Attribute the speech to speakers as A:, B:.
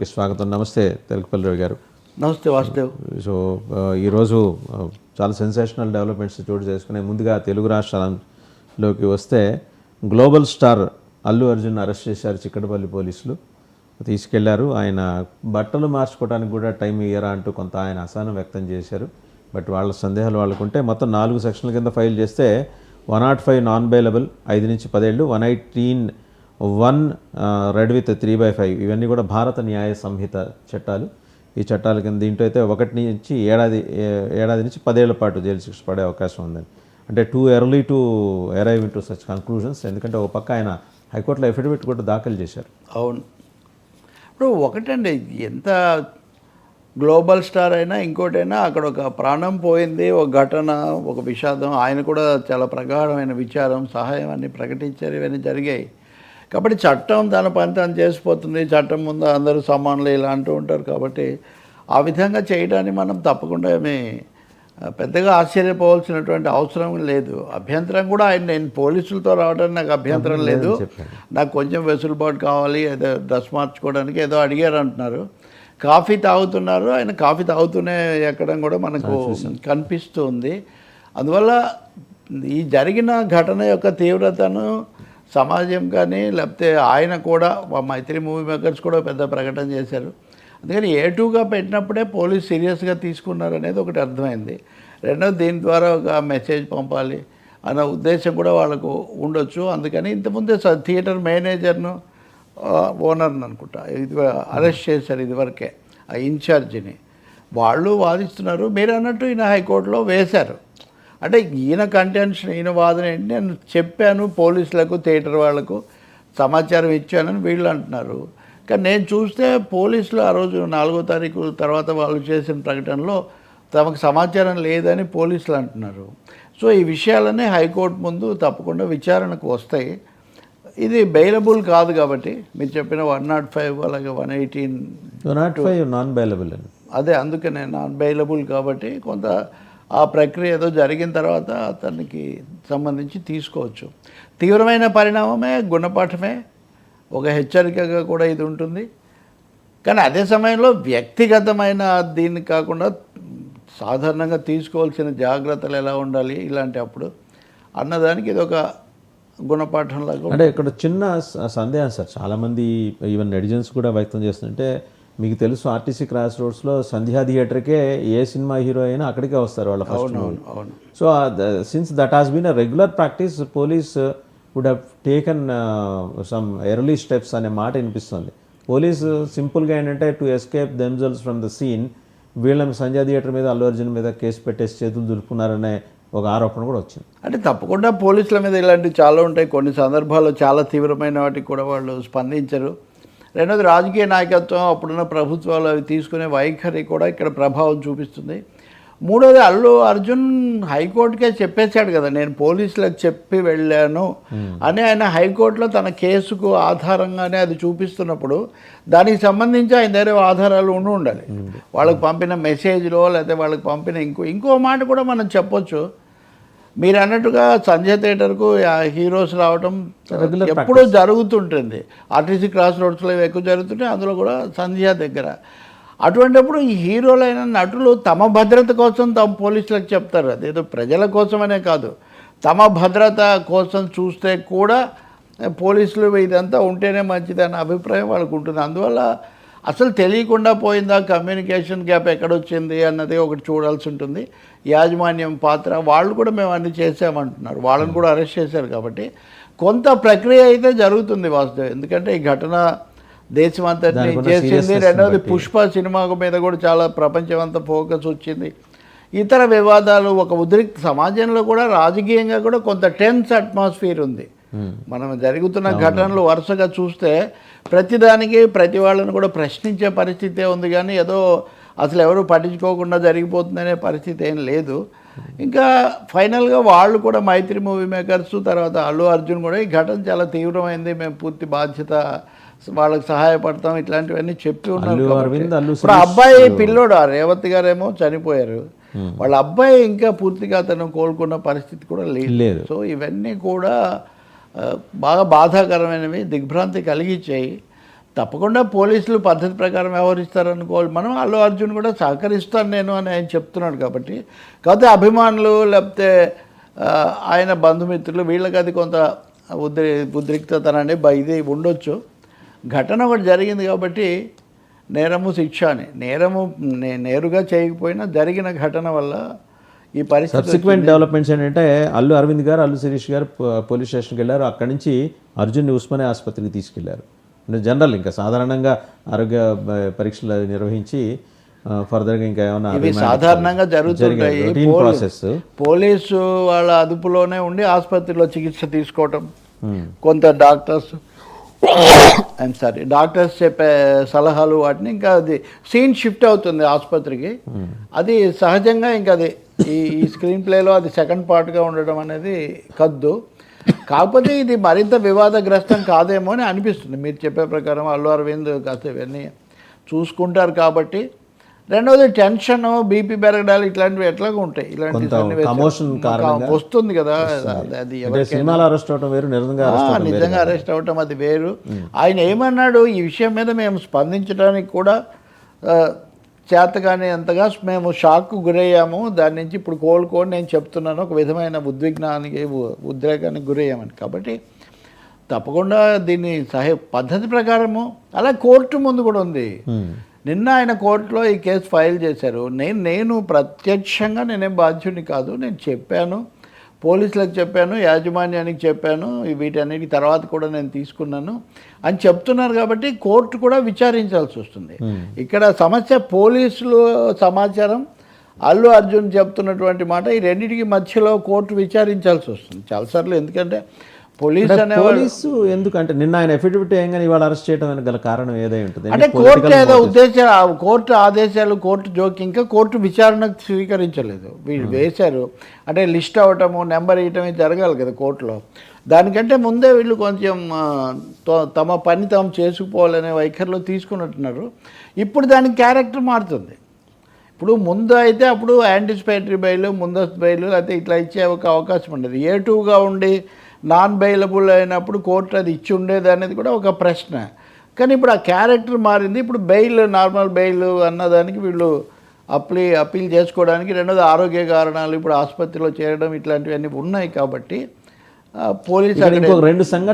A: స్వాగతం. నమస్తే తెలకపల్లి రావు గారు.
B: నమస్తే వాసుదేవ్.
A: సో ఈరోజు చాలా సెన్సేషనల్ డెవలప్మెంట్స్ చోటు చేసుకునే ముందుగా తెలుగు రాష్ట్రాల్లోకి వస్తే global star Allu Arjun arrest చేశారు చిక్కడపల్లి పోలీసులు. తీసుకెళ్లారు. ఆయన బట్టలు మార్చుకోవడానికి కూడా టైం ఇయ్యరా అంటూ కొంత ఆయన అసహనం వ్యక్తం చేశారు. బట్ వాళ్ళ సందేహాలు వాళ్ళకుంటే మొత్తం 4 సెక్షన్ల కింద ఫైల్ చేస్తే 105 నాన్ బెయిలబుల్ 5 నుంచి 10 ఏళ్ళు, 118 రెడ్ విత్ 3/5 ఇవన్నీ కూడా భారత న్యాయ సంహిత చట్టాలు. ఈ చట్టాల కింద దీంట్లో అయితే 1 నుంచి ఏడాది నుంచి 10 ఏళ్ల పాటు జైలు శిక్ష పడే అవకాశం ఉందని. అంటే too early to arrive in to such conclusions. ఎందుకంటే ఒక పక్క ఆయన హైకోర్టులో అఫిడవిట్ కూడా దాఖలు చేశారు.
B: అవును, ఇప్పుడు ఒకటండి, ఎంత గ్లోబల్ స్టార్ అయినా ఇంకోటైనా అక్కడ ఒక ప్రాణం పోయింది, ఒక ఘటన, ఒక విషాదం. ఆయన కూడా చాలా ప్రగాఢమైన విచారం, సహాయం అన్ని ప్రకటించారు, ఇవన్నీ జరిగాయి. కాబట్టి చట్టం తన పని తను చేసిపోతుంది, చట్టం ముందు అందరూ సమానులు ఇలా అంటూ ఉంటారు. కాబట్టి ఆ విధంగా చేయడానికి మనం తప్పకుండా ఏమీ పెద్దగా ఆశ్చర్యపోవాల్సినటువంటి అవసరం లేదు. అభ్యంతరం కూడా నేను పోలీసులతో రావడానికి నాకు అభ్యంతరం లేదు, నాకు కొంచెం వెసులుబాటు కావాలి, ఏదో డ్రెస్ మార్చుకోవడానికి ఏదో అడిగారు అంటున్నారు. కాఫీ తాగుతున్నారు, ఆయన కాఫీ తాగుతూనే ఎక్కడం కూడా మనకు కనిపిస్తుంది. అందువల్ల ఈ జరిగిన ఘటన యొక్క తీవ్రతను సమాజం కానీ లేకపోతే ఆయన కూడా మైత్రి మూవీ మేకర్స్ కూడా పెద్ద ప్రకటన చేశారు. అందుకని A2గా పెట్టినప్పుడే పోలీసు సీరియస్గా తీసుకున్నారు అనేది ఒకటి అర్థమైంది. రెండోది, దీని ద్వారా ఒక మెసేజ్ పంపాలి అన్న ఉద్దేశం కూడా వాళ్ళకు ఉండొచ్చు. అందుకని ఇంతకుముందే థియేటర్ మేనేజర్ను ఓనర్ని అనుకుంటా ఇది అరెస్ట్ చేశారు ఇదివరకే, ఆ ఇన్ఛార్జిని. వాళ్ళు వాదిస్తున్నారు, మీరు అన్నట్టు ఈయన హైకోర్టులో వేశారు. అంటే ఈయన కంటెన్షన్, ఈయన వాదన ఏంటి, నేను చెప్పాను పోలీసులకు, థియేటర్ వాళ్లకు సమాచారం ఇచ్చానని వీళ్ళు అంటున్నారు. కానీ నేను చూస్తే పోలీసులు ఆ రోజు 4వ తారీఖు తర్వాత వాళ్ళు చేసిన ప్రకటనలో తమకు సమాచారం లేదని పోలీసులు అంటున్నారు. సో ఈ విషయాలన్నీ హైకోర్టు ముందు తప్పకుండా విచారణకు వస్తాయి. ఇది బెయిలబుల్ కాదు కాబట్టి మీరు చెప్పిన 105 అలాగే 118
A: నాన్ బెయిలబుల్ అని,
B: అదే అందుకనే నాన్ బెయిలబుల్ కాబట్టి కొంత ఆ ప్రక్రియ ఏదో జరిగిన తర్వాత అతనికి సంబంధించి తీసుకోవచ్చు. తీవ్రమైన పరిణామమే, గుణపాఠమే, ఒక హెచ్చరికగా కూడా ఇది ఉంటుంది. కానీ అదే సమయంలో వ్యక్తిగతమైన దీన్ని కాకుండా సాధారణంగా తీసుకోవాల్సిన జాగ్రత్తలు ఎలా ఉండాలి ఇలాంటి అప్పుడు అన్నదానికి ఇది ఒక గుణపాఠంలాగా.
A: అంటే ఇక్కడ చిన్న సందేహం సార్, చాలామంది ఈవెన్ నెటిజన్స్ కూడా వ్యక్తం చేస్తుంటే, మీకు తెలుసు ఆర్టీసీ క్రాస్ రోడ్స్లో సంధ్యా థియేటర్కే ఏ సినిమా హీరో అయినా అక్కడికే వస్తారు వాళ్ళ first movie. So since that has been a regular practice, police would have taken some early steps అనే మాట వినిపిస్తుంది. పోలీసు సింపుల్గా ఏంటంటే to escape themselves from the scene, వీళ్ళని సంధ్యా థియేటర్ మీద, అల్లు అర్జున్ మీద కేసు పెట్టేసి చేతులు దులుపుకున్నారనే ఒక ఆరోపణ కూడా వచ్చింది.
B: అంటే తప్పకుండా పోలీసుల మీద ఇలాంటివి చాలా ఉంటాయి. కొన్ని సందర్భాల్లో చాలా తీవ్రమైన వాటికి కూడా వాళ్ళు స్పందించరు. రెండోది, రాజకీయ నాయకత్వం, అప్పుడున్న ప్రభుత్వాలు అవి తీసుకునే వైఖరి కూడా ఇక్కడ ప్రభావం చూపిస్తుంది. మూడోది, అల్లు అర్జున్ హైకోర్టుకే చెప్పేశాడు కదా, నేను పోలీసులకు చెప్పి వెళ్ళాను అని. ఆయన హైకోర్టులో తన కేసుకు ఆధారంగానే అది చూపిస్తున్నప్పుడు దానికి సంబంధించి ఆయన దగ్గర ఆధారాలు ఉండాలి. వాళ్ళకి పంపిన మెసేజ్లో లేకపోతే వాళ్ళకి పంపిన ఇంకో మాట కూడా మనం చెప్పొచ్చు. మీరు అన్నట్టుగా సంజయ్ థియేటర్కు హీరోస్ రావడం ఎప్పుడూ జరుగుతుంటుంది. ఆర్టీసీ క్రాస్ రోడ్స్లో ఎక్కువ జరుగుతుంటే అందులో కూడా సంధ్యా దగ్గర. అటువంటిప్పుడు ఈ హీరోలైన నటులు తమ భద్రత కోసం తమ పోలీసులకు చెప్తారు. అదేదో ప్రజల కోసమనే కాదు, తమ భద్రత కోసం చూస్తే కూడా పోలీసులు ఇదంతా ఉంటేనే మంచిదన్న అభిప్రాయం వాళ్ళకు ఉంటుంది. అందువల్ల అసలు తెలియకుండా పోయిందా, కమ్యూనికేషన్ గ్యాప్ ఎక్కడొచ్చింది అన్నది ఒకటి చూడాల్సి ఉంటుంది. యాజమాన్యం పాత్ర, వాళ్ళు కూడా మేము అన్ని చేసామంటున్నారు, వాళ్ళని కూడా అరెస్ట్ చేశారు. కాబట్టి కొంత ప్రక్రియ అయితే జరుగుతుంది వాస్తవం. ఎందుకంటే ఈ ఘటన దేశమంతటిని చేసింది. రెండవది, పుష్ప సినిమా మీద కూడా చాలా ప్రపంచం అంతా ఫోకస్ వచ్చింది. ఇతర వివాదాలు, ఒక ఉద్రిక్త సమాజంలో కూడా రాజకీయంగా కూడా కొంత టెన్స్ అట్మాస్ఫియర్ ఉంది. మనం జరుగుతున్న ఘటనలు వరుసగా చూస్తే ప్రతిదానికి ప్రతి వాళ్ళని కూడా ప్రశ్నించే పరిస్థితే ఉంది. కానీ ఏదో అసలు ఎవరు పట్టించుకోకుండా జరిగిపోతుందనే పరిస్థితి ఏం లేదు. ఇంకా ఫైనల్గా వాళ్ళు కూడా మైత్రి మూవీ మేకర్స్, తర్వాత అల్లు అర్జున్ కూడా ఈ ఘటన చాలా తీవ్రమైంది, మేము పూర్తి బాధ్యత వాళ్ళకి సహాయపడతాం, ఇట్లాంటివన్నీ చెప్పి ఉన్నారు. ఇప్పుడు అబ్బాయి పిల్లోడు, ఆ రేవతి గారేమో చనిపోయారు, వాళ్ళ అబ్బాయి ఇంకా పూర్తిగా అతను కోలుకున్న పరిస్థితి కూడా లేదు. సో ఇవన్నీ కూడా బాగా బాధాకరమైనవి, దిగ్భ్రాంతి కలిగించాయి. తప్పకుండా పోలీసులు పద్ధతి ప్రకారం వ్యవహరిస్తారనుకోవాలి మనం. అల్లు అర్జున్ కూడా సహకరిస్తాను నేను అని ఆయన చెప్తున్నాడు కాబట్టి. కాకపోతే అభిమానులు లేకపోతే ఆయన బంధుమిత్రులు వీళ్ళకి అది కొంత ఉద్రిక్తతనాన్ని ఇది ఉండొచ్చు. ఘటన ఒకటి జరిగింది కాబట్టి నేరము శిక్ష అని, నేరము నేరుగా చేయకపోయినా జరిగిన ఘటన వల్ల ఈ పరిస్థితి.
A: సబ్సిక్వెంట్ డెవలప్మెంట్స్ ఏంటంటే అల్లు అరవింద్ గారు, అల్లు శిరీష్ గారు పోలీస్ స్టేషన్కి వెళ్ళారు. అక్కడి నుంచి అర్జున్ని ఉస్మానియా ఆసుపత్రికి తీసుకెళ్లారు. అంటే జనరల్ ఇంకా సాధారణంగా ఆరోగ్య పరీక్షలు నిర్వహించి ఫర్దర్గా ఇంకా ఏమైనా
B: ఇవి సాధారణంగా జరుగుతుంటాయి.
A: ప్రాసెస్
B: పోలీసు వాళ్ళ అదుపులోనే ఉండి ఆసుపత్రిలో చికిత్స తీసుకోవటం, కొంత డాక్టర్స్ డాక్టర్స్ చెప్పే సలహాలు వాటిని ఇంకా అది సీన్ షిఫ్ట్ అవుతుంది ఆసుపత్రికి. అది సహజంగా ఇంకా అది ఈ స్క్రీన్ ప్లేలో అది సెకండ్ పార్ట్గా ఉండడం అనేది కద్దు. కాకపోతే ఇది మరింత వివాదగ్రస్తం కాదేమో అని అనిపిస్తుంది మీరు చెప్పే ప్రకారం. అల్లు అరవింద్ కాస్త ఇవన్నీ చూసుకుంటారు కాబట్టి. రెండవది టెన్షన్, బీపీ పెరగడాలు ఇట్లాంటివి ఎట్లాగా ఉంటాయి. ఇలాంటి వస్తుంది కదా, అది నిజంగా అరెస్ట్ అవటం అది వేరు. ఆయన ఏమన్నాడు ఈ విషయం మీద మేము స్పందించడానికి కూడా చేతగానే అంతగా మేము షాక్కు గురయ్యాము, దాని నుంచి ఇప్పుడు కోలుకోని నేను చెప్తున్నాను, ఒక విధమైన ఉద్రేకానికి గురయ్యామని. కాబట్టి తప్పకుండా దీన్ని పద్ధతి ప్రకారము అలా కోర్టు ముందు కూడా ఉంది. నిన్న ఆయన కోర్టులో ఈ కేసు ఫైల్ చేశారు. నేను ప్రత్యక్షంగా నేనేం బాధ్యుడిని కాదు, నేను చెప్పాను, పోలీసులకు చెప్పాను, యాజమాన్యానికి చెప్పాను, వీటన్నిటి తర్వాత కూడా నేను తీసుకున్నాను అని చెప్తున్నారు. కాబట్టి కోర్టు కూడా విచారించాల్సి వస్తుంది. ఇక్కడ సమస్య పోలీసులు సమాచారం, అల్లు అర్జున్ చెప్తున్నటువంటి మాట, ఈ రెండింటికి మధ్యలో కోర్టు విచారించాల్సి వస్తుంది చాలాసార్లు. ఎందుకంటే
A: పోలీసు ఎందుకంటే నిన్న ఆయన ఎఫిడవిట్ వేయగానే ఇవాళ అరెస్ట్ చేయడం గల కారణం ఏదై ఉంటుంది
B: అంటే కోర్టు ఏదో కోర్టు ఆదేశాలు, కోర్టు జోక్యం, ఇంకా కోర్టు విచారణకు స్వీకరించలేదు. వీళ్ళు వేశారు అంటే లిస్ట్ అవ్వటము, నెంబర్ ఇవ్వటం జరగాలి కదా కోర్టులో. దానికంటే ముందే వీళ్ళు కొంచెం తమ పని తాము చేసుకుపోవాలనే వైఖరిలో తీసుకున్నట్టున్నారు. ఇప్పుడు దానికి క్యారెక్టర్ మారుతుంది. ఇప్పుడు ముందు అయితే అప్పుడు యాంటిసిపేటరీ బెయిల్, ముందస్తు బెయిల్ అయితే ఇట్లా ఇచ్చే ఒక అవకాశం ఉండేది. A2గా ఉండి నాన్ బెయిలబుల్ అయినప్పుడు కోర్టు అది ఇచ్చి ఉండేది అనేది కూడా ఒక ప్రశ్న. కానీ ఇప్పుడు ఆ క్యారెక్టర్ మారింది. ఇప్పుడు బెయిల్, నార్మల్ బెయిల్ అన్నదానికి వీళ్ళు అప్పీల్ చేసుకోవడానికి, రెండోది ఆరోగ్య కారణాలు, ఇప్పుడు ఆసుపత్రిలో చేరడం, ఇట్లాంటివన్నీ ఉన్నాయి. కాబట్టి పోలీసు
A: ఇంకొక 2